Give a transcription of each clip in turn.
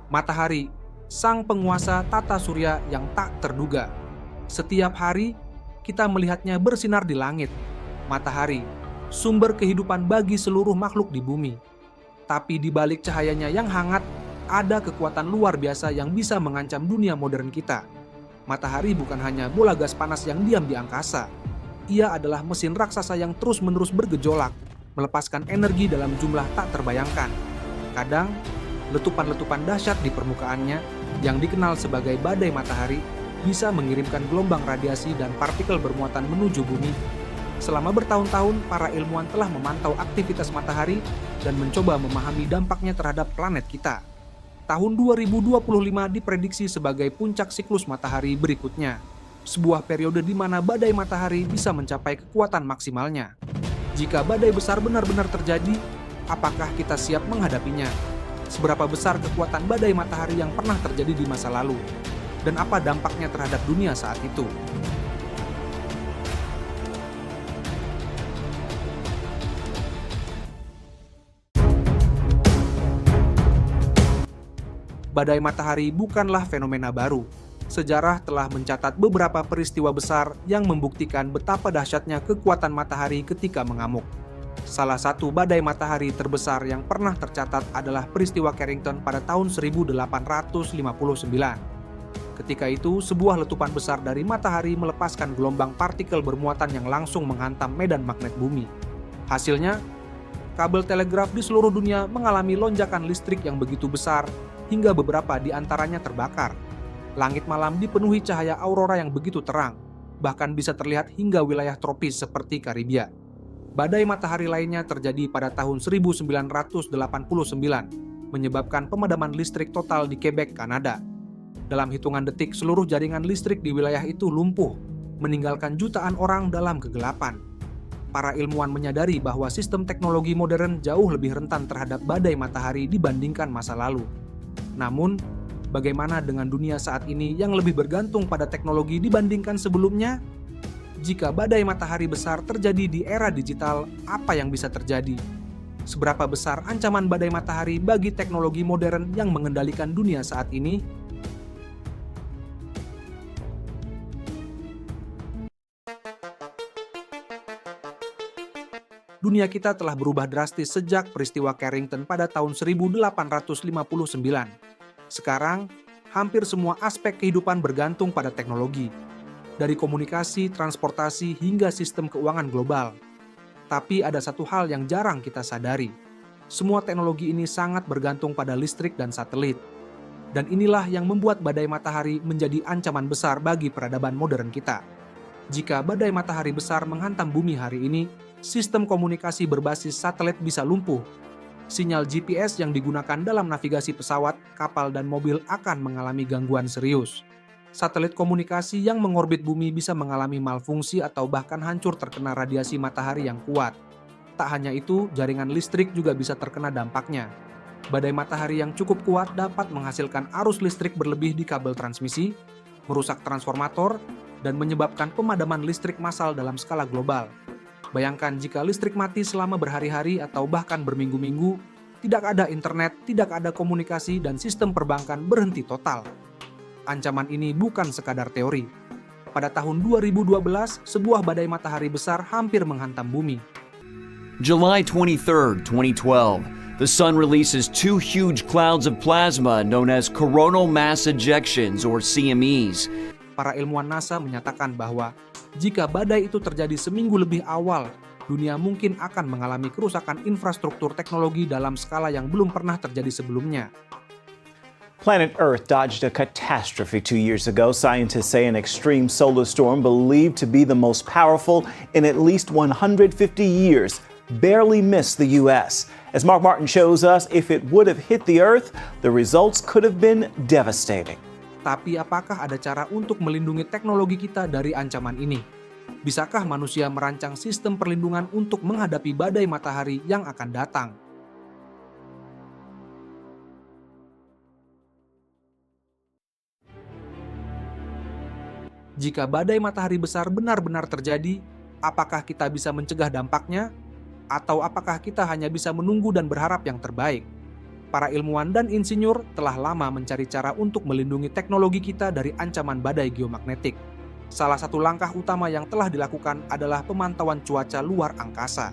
Matahari, sang penguasa tata surya yang tak terduga. Setiap hari, kita melihatnya bersinar di langit. Matahari, sumber kehidupan bagi seluruh makhluk di bumi. Tapi di balik cahayanya yang hangat, ada kekuatan luar biasa yang bisa mengancam dunia modern kita. Matahari bukan hanya bola gas panas yang diam di angkasa. Ia adalah mesin raksasa yang terus-menerus bergejolak, melepaskan energi dalam jumlah tak terbayangkan. Kadang, letupan-letupan dahsyat di permukaannya yang dikenal sebagai badai matahari bisa mengirimkan gelombang radiasi dan partikel bermuatan menuju bumi. Selama bertahun-tahun, para ilmuwan telah memantau aktivitas matahari dan mencoba memahami dampaknya terhadap planet kita. Tahun 2025 diprediksi sebagai puncak siklus matahari berikutnya, sebuah periode di mana badai matahari bisa mencapai kekuatan maksimalnya. Jika badai besar benar-benar terjadi, apakah kita siap menghadapinya? Seberapa besar kekuatan badai matahari yang pernah terjadi di masa lalu? Dan apa dampaknya terhadap dunia saat itu? Badai matahari bukanlah fenomena baru. Sejarah telah mencatat beberapa peristiwa besar yang membuktikan betapa dahsyatnya kekuatan matahari ketika mengamuk. Salah satu badai matahari terbesar yang pernah tercatat adalah peristiwa Carrington pada tahun 1859. Ketika itu, sebuah letupan besar dari matahari melepaskan gelombang partikel bermuatan yang langsung menghantam medan magnet bumi. Hasilnya, kabel telegraf di seluruh dunia mengalami lonjakan listrik yang begitu besar hingga beberapa di antaranya terbakar. Langit malam dipenuhi cahaya aurora yang begitu terang, bahkan bisa terlihat hingga wilayah tropis seperti Karibia. Badai matahari lainnya terjadi pada tahun 1989, menyebabkan pemadaman listrik total di Quebec, Kanada. Dalam hitungan detik, seluruh jaringan listrik di wilayah itu lumpuh, meninggalkan jutaan orang dalam kegelapan. Para ilmuwan menyadari bahwa sistem teknologi modern jauh lebih rentan terhadap badai matahari dibandingkan masa lalu. Namun, bagaimana dengan dunia saat ini yang lebih bergantung pada teknologi dibandingkan sebelumnya? Jika badai matahari besar terjadi di era digital, apa yang bisa terjadi? Seberapa besar ancaman badai matahari bagi teknologi modern yang mengendalikan dunia saat ini? Dunia kita telah berubah drastis sejak peristiwa Carrington pada tahun 1859. Sekarang, hampir semua aspek kehidupan bergantung pada teknologi. Dari komunikasi, transportasi, hingga sistem keuangan global. Tapi ada satu hal yang jarang kita sadari. Semua teknologi ini sangat bergantung pada listrik dan satelit. Dan inilah yang membuat badai matahari menjadi ancaman besar bagi peradaban modern kita. Jika badai matahari besar menghantam bumi hari ini, sistem komunikasi berbasis satelit bisa lumpuh. Sinyal GPS yang digunakan dalam navigasi pesawat, kapal, dan mobil akan mengalami gangguan serius. Satelit komunikasi yang mengorbit bumi bisa mengalami malfungsi atau bahkan hancur terkena radiasi matahari yang kuat. Tak hanya itu, jaringan listrik juga bisa terkena dampaknya. Badai matahari yang cukup kuat dapat menghasilkan arus listrik berlebih di kabel transmisi, merusak transformator, dan menyebabkan pemadaman listrik massal dalam skala global. Bayangkan jika listrik mati selama berhari-hari atau bahkan berminggu-minggu, tidak ada internet, tidak ada komunikasi, dan sistem perbankan berhenti total. Ancaman ini bukan sekadar teori. Pada tahun 2012, sebuah badai matahari besar hampir menghantam bumi. July 23, 2012, the sun releases two huge clouds of plasma known as coronal mass ejections or CMEs. Para ilmuwan NASA menyatakan bahwa jika badai itu terjadi seminggu lebih awal, dunia mungkin akan mengalami kerusakan infrastruktur teknologi dalam skala yang belum pernah terjadi sebelumnya. Planet Earth dodged a catastrophe 2 years ago. Scientists say an extreme solar storm believed to be the most powerful in at least 150 years barely missed the U.S. As Mark Martin shows us, if it would have hit the Earth, the results could have been devastating. Tapi apakah ada cara untuk melindungi teknologi kita dari ancaman ini? Bisakah manusia merancang sistem perlindungan untuk menghadapi badai matahari yang akan datang? Jika badai matahari besar benar-benar terjadi, apakah kita bisa mencegah dampaknya? Atau apakah kita hanya bisa menunggu dan berharap yang terbaik? Para ilmuwan dan insinyur telah lama mencari cara untuk melindungi teknologi kita dari ancaman badai geomagnetik. Salah satu langkah utama yang telah dilakukan adalah pemantauan cuaca luar angkasa.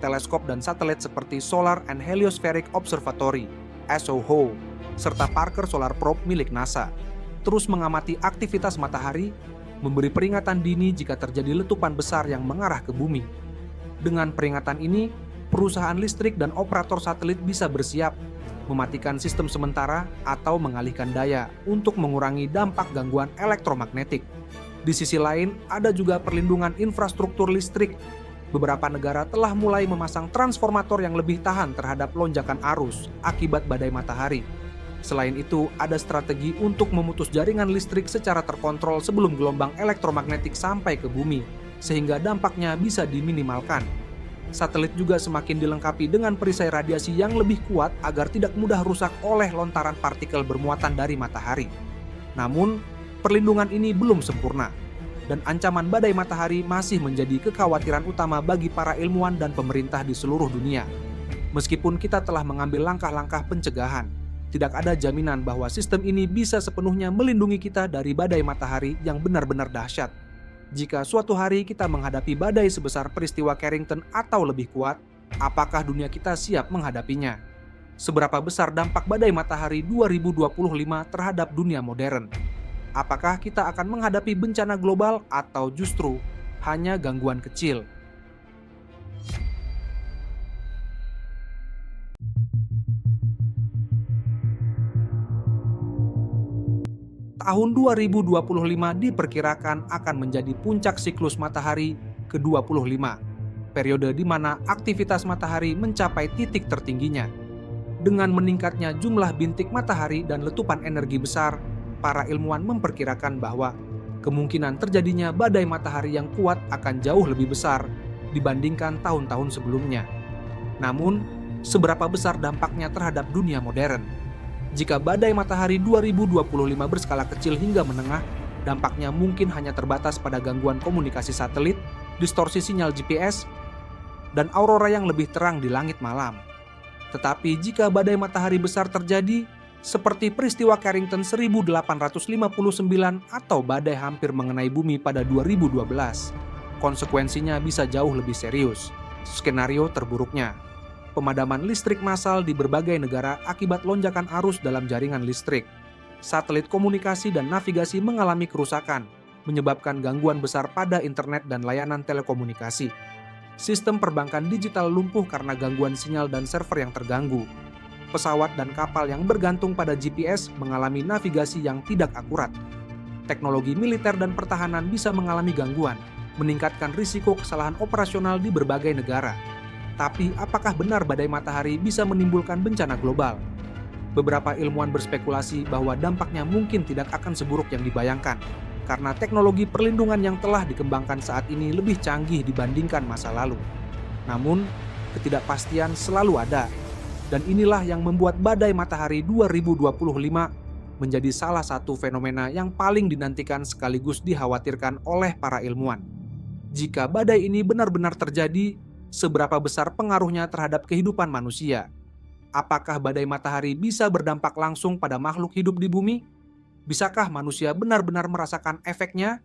Teleskop dan satelit seperti Solar and Heliospheric Observatory (SOHO) serta Parker Solar Probe milik NASA terus mengamati aktivitas matahari, memberi peringatan dini jika terjadi letupan besar yang mengarah ke bumi. Dengan peringatan ini, perusahaan listrik dan operator satelit bisa bersiap mematikan sistem sementara atau mengalihkan daya untuk mengurangi dampak gangguan elektromagnetik. Di sisi lain, ada juga perlindungan infrastruktur listrik. Beberapa negara telah mulai memasang transformator yang lebih tahan terhadap lonjakan arus akibat badai matahari. Selain itu, ada strategi untuk memutus jaringan listrik secara terkontrol sebelum gelombang elektromagnetik sampai ke bumi, sehingga dampaknya bisa diminimalkan. Satelit juga semakin dilengkapi dengan perisai radiasi yang lebih kuat agar tidak mudah rusak oleh lontaran partikel bermuatan dari matahari. Namun, perlindungan ini belum sempurna, dan ancaman badai matahari masih menjadi kekhawatiran utama bagi para ilmuwan dan pemerintah di seluruh dunia. Meskipun kita telah mengambil langkah-langkah pencegahan, tidak ada jaminan bahwa sistem ini bisa sepenuhnya melindungi kita dari badai matahari yang benar-benar dahsyat. Jika suatu hari kita menghadapi badai sebesar peristiwa Carrington atau lebih kuat, apakah dunia kita siap menghadapinya? Seberapa besar dampak badai matahari 2025 terhadap dunia modern? Apakah kita akan menghadapi bencana global atau justru hanya gangguan kecil? Tahun 2025 diperkirakan akan menjadi puncak siklus matahari ke-25, periode di mana aktivitas matahari mencapai titik tertingginya. Dengan meningkatnya jumlah bintik matahari dan letupan energi besar, para ilmuwan memperkirakan bahwa kemungkinan terjadinya badai matahari yang kuat akan jauh lebih besar dibandingkan tahun-tahun sebelumnya. Namun, seberapa besar dampaknya terhadap dunia modern? Jika badai matahari 2025 berskala kecil hingga menengah, dampaknya mungkin hanya terbatas pada gangguan komunikasi satelit, distorsi sinyal GPS, dan aurora yang lebih terang di langit malam. Tetapi jika badai matahari besar terjadi, seperti peristiwa Carrington 1859 atau badai hampir mengenai bumi pada 2012, konsekuensinya bisa jauh lebih serius. Skenario terburuknya, pemadaman listrik massal di berbagai negara akibat lonjakan arus dalam jaringan listrik. Satelit komunikasi dan navigasi mengalami kerusakan, menyebabkan gangguan besar pada internet dan layanan telekomunikasi. Sistem perbankan digital lumpuh karena gangguan sinyal dan server yang terganggu. Pesawat dan kapal yang bergantung pada GPS mengalami navigasi yang tidak akurat. Teknologi militer dan pertahanan bisa mengalami gangguan, meningkatkan risiko kesalahan operasional di berbagai negara. Tapi apakah benar badai matahari bisa menimbulkan bencana global? Beberapa ilmuwan berspekulasi bahwa dampaknya mungkin tidak akan seburuk yang dibayangkan, karena teknologi perlindungan yang telah dikembangkan saat ini lebih canggih dibandingkan masa lalu. Namun, ketidakpastian selalu ada, dan inilah yang membuat badai matahari 2025 menjadi salah satu fenomena yang paling dinantikan sekaligus dikhawatirkan oleh para ilmuwan. Jika badai ini benar-benar terjadi, seberapa besar pengaruhnya terhadap kehidupan manusia? Apakah badai matahari bisa berdampak langsung pada makhluk hidup di bumi? Bisakah manusia benar-benar merasakan efeknya?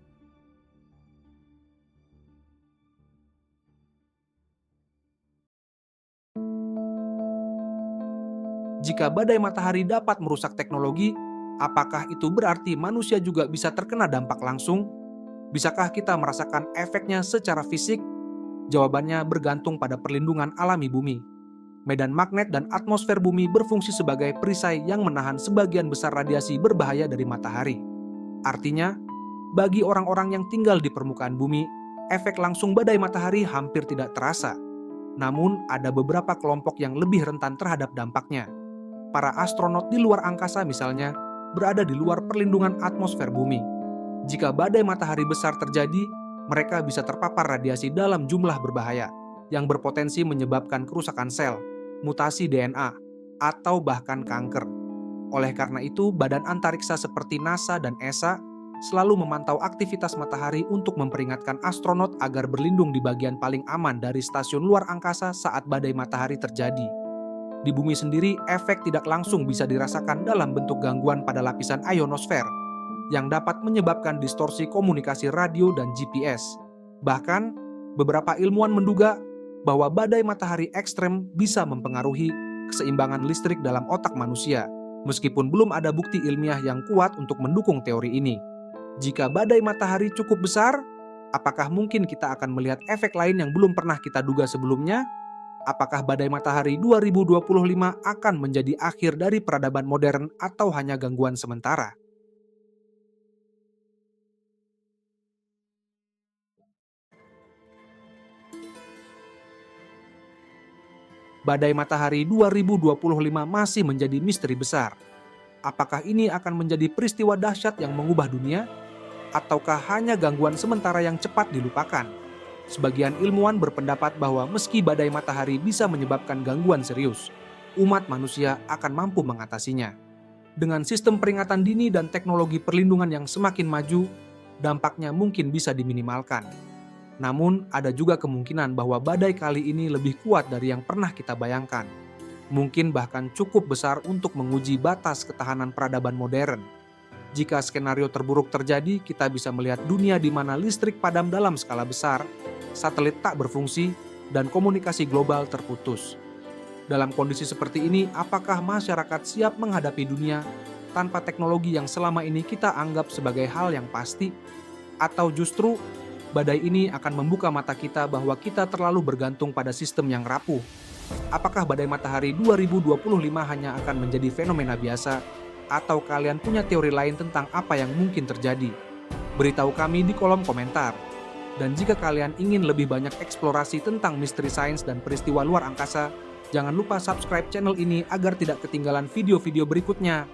Jika badai matahari dapat merusak teknologi, apakah itu berarti manusia juga bisa terkena dampak langsung? Bisakah kita merasakan efeknya secara fisik? Jawabannya bergantung pada perlindungan alami bumi. Medan magnet dan atmosfer bumi berfungsi sebagai perisai yang menahan sebagian besar radiasi berbahaya dari matahari. Artinya, bagi orang-orang yang tinggal di permukaan bumi, efek langsung badai matahari hampir tidak terasa. Namun, ada beberapa kelompok yang lebih rentan terhadap dampaknya. Para astronot di luar angkasa misalnya, berada di luar perlindungan atmosfer bumi. Jika badai matahari besar terjadi, mereka bisa terpapar radiasi dalam jumlah berbahaya, yang berpotensi menyebabkan kerusakan sel, mutasi DNA, atau bahkan kanker. Oleh karena itu, badan antariksa seperti NASA dan ESA selalu memantau aktivitas matahari untuk memperingatkan astronot agar berlindung di bagian paling aman dari stasiun luar angkasa saat badai matahari terjadi. Di bumi sendiri, efek tidak langsung bisa dirasakan dalam bentuk gangguan pada lapisan ionosfer, yang dapat menyebabkan distorsi komunikasi radio dan GPS. Bahkan, beberapa ilmuwan menduga bahwa badai matahari ekstrem bisa mempengaruhi keseimbangan listrik dalam otak manusia, meskipun belum ada bukti ilmiah yang kuat untuk mendukung teori ini. Jika badai matahari cukup besar, apakah mungkin kita akan melihat efek lain yang belum pernah kita duga sebelumnya? Apakah badai matahari 2025 akan menjadi akhir dari peradaban modern atau hanya gangguan sementara? Badai matahari 2025 masih menjadi misteri besar. Apakah ini akan menjadi peristiwa dahsyat yang mengubah dunia? Ataukah hanya gangguan sementara yang cepat dilupakan? Sebagian ilmuwan berpendapat bahwa meski badai matahari bisa menyebabkan gangguan serius, umat manusia akan mampu mengatasinya. Dengan sistem peringatan dini dan teknologi perlindungan yang semakin maju, dampaknya mungkin bisa diminimalkan. Namun, ada juga kemungkinan bahwa badai kali ini lebih kuat dari yang pernah kita bayangkan. Mungkin bahkan cukup besar untuk menguji batas ketahanan peradaban modern. Jika skenario terburuk terjadi, kita bisa melihat dunia di mana listrik padam dalam skala besar, satelit tak berfungsi, dan komunikasi global terputus. Dalam kondisi seperti ini, apakah masyarakat siap menghadapi dunia tanpa teknologi yang selama ini kita anggap sebagai hal yang pasti? Atau justru badai ini akan membuka mata kita bahwa kita terlalu bergantung pada sistem yang rapuh? Apakah badai matahari 2025 hanya akan menjadi fenomena biasa? Atau kalian punya teori lain tentang apa yang mungkin terjadi? Beritahu kami di kolom komentar. Dan jika kalian ingin lebih banyak eksplorasi tentang misteri sains dan peristiwa luar angkasa, jangan lupa subscribe channel ini agar tidak ketinggalan video-video berikutnya.